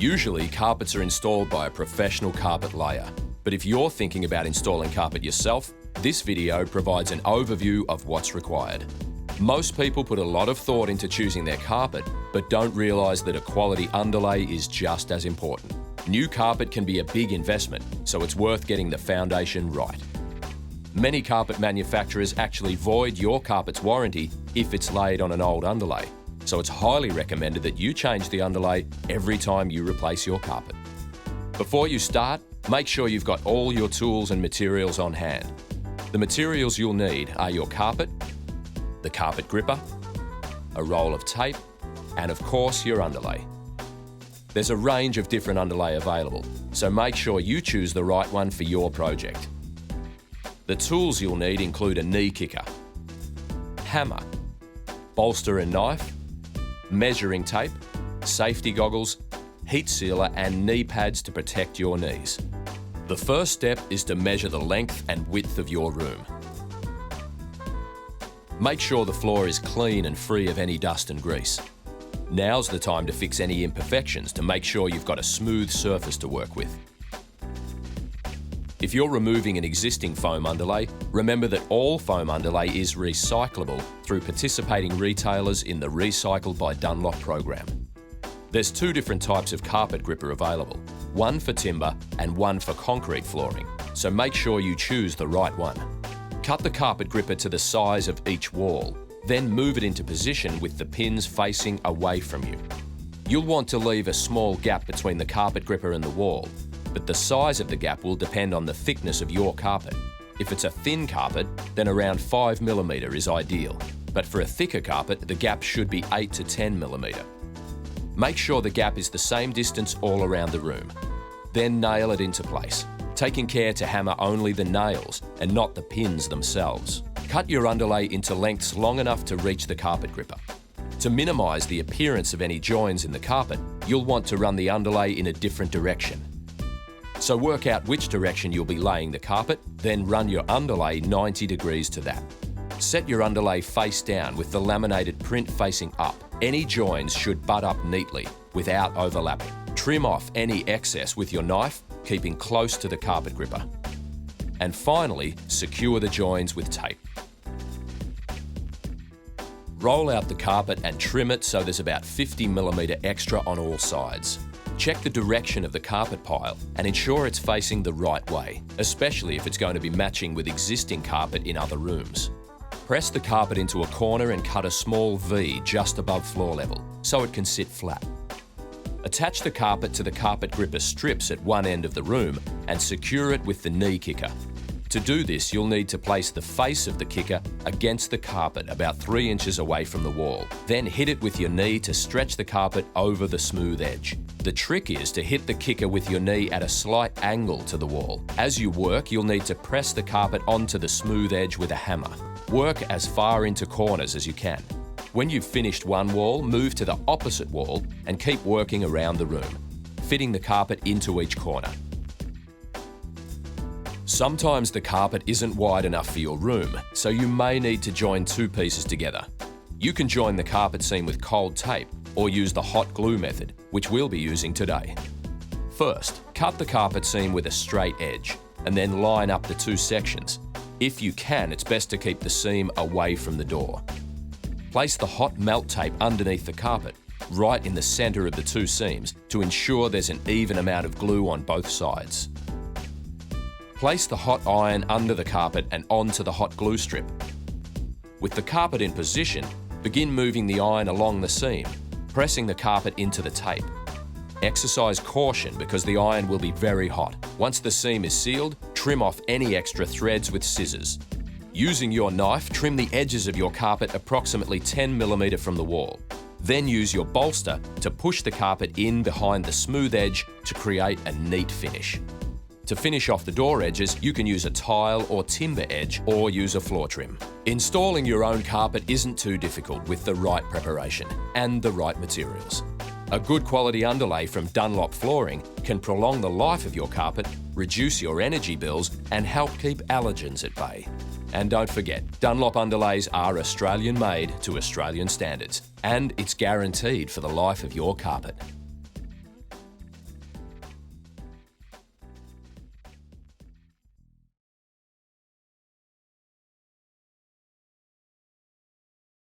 Usually, carpets are installed by a professional carpet layer. But if you're thinking about installing carpet yourself, this video provides an overview of what's required. Most people put a lot of thought into choosing their carpet, but don't realise that a quality underlay is just as important. New carpet can be a big investment, so it's worth getting the foundation right. Many carpet manufacturers actually void your carpet's warranty if it's laid on an old underlay, so it's highly recommended that you change the underlay every time you replace your carpet. Before you start, make sure you've got all your tools and materials on hand. The materials you'll need are your carpet, the carpet gripper, a roll of tape, and of course your underlay. There's a range of different underlay available, so make sure you choose the right one for your project. The tools you'll need include a knee kicker, hammer, bolster and knife, measuring tape, safety goggles, heat sealer and knee pads to protect your knees. The first step is to measure the length and width of your room. Make sure the floor is clean and free of any dust and grease. Now's the time to fix any imperfections to make sure you've got a smooth surface to work with. If you're removing an existing foam underlay, remember that all foam underlay is recyclable through participating retailers in the Recycled by Dunlop program. There's two different types of carpet gripper available, one for timber and one for concrete flooring, so make sure you choose the right one. Cut the carpet gripper to the size of each wall, then move it into position with the pins facing away from you. You'll want to leave a small gap between the carpet gripper and the wall, but the size of the gap will depend on the thickness of your carpet. If it's a thin carpet, then around 5mm is ideal, but for a thicker carpet, the gap should be 8 to 10mm. Make sure the gap is the same distance all around the room. Then nail it into place, taking care to hammer only the nails and not the pins themselves. Cut your underlay into lengths long enough to reach the carpet gripper. To minimise the appearance of any joins in the carpet, you'll want to run the underlay in a different direction. So work out which direction you'll be laying the carpet, then run your underlay 90 degrees to that. Set your underlay face down with the laminated print facing up. Any joins should butt up neatly without overlapping. Trim off any excess with your knife, keeping close to the carpet gripper. And finally, secure the joins with tape. Roll out the carpet and trim it so there's about 50mm extra on all sides. Check the direction of the carpet pile and ensure it's facing the right way, especially if it's going to be matching with existing carpet in other rooms. Press the carpet into a corner and cut a small V just above floor level, so it can sit flat. Attach the carpet to the carpet gripper strips at one end of the room and secure it with the knee kicker. To do this, you'll need to place the face of the kicker against the carpet about 3 inches away from the wall. Then hit it with your knee to stretch the carpet over the smooth edge. The trick is to hit the kicker with your knee at a slight angle to the wall. As you work, you'll need to press the carpet onto the smooth edge with a hammer. Work as far into corners as you can. When you've finished one wall, move to the opposite wall and keep working around the room, fitting the carpet into each corner. Sometimes the carpet isn't wide enough for your room, so you may need to join two pieces together. You can join the carpet seam with cold tape or use the hot glue method, which we'll be using today. First, cut the carpet seam with a straight edge and then line up the two sections. If you can, it's best to keep the seam away from the door. Place the hot melt tape underneath the carpet, right in the centre of the two seams, to ensure there's an even amount of glue on both sides. Place the hot iron under the carpet and onto the hot glue strip. With the carpet in position, begin moving the iron along the seam, pressing the carpet into the tape. Exercise caution because the iron will be very hot. Once the seam is sealed, trim off any extra threads with scissors. Using your knife, trim the edges of your carpet approximately 10mm from the wall. Then use your bolster to push the carpet in behind the smooth edge to create a neat finish. To finish off the door edges, you can use a tile or timber edge or use a floor trim. Installing your own carpet isn't too difficult with the right preparation and the right materials. A good quality underlay from Dunlop flooring can prolong the life of your carpet, reduce your energy bills and help keep allergens at bay. And don't forget, Dunlop underlays are Australian made to Australian standards, and it's guaranteed for the life of your carpet.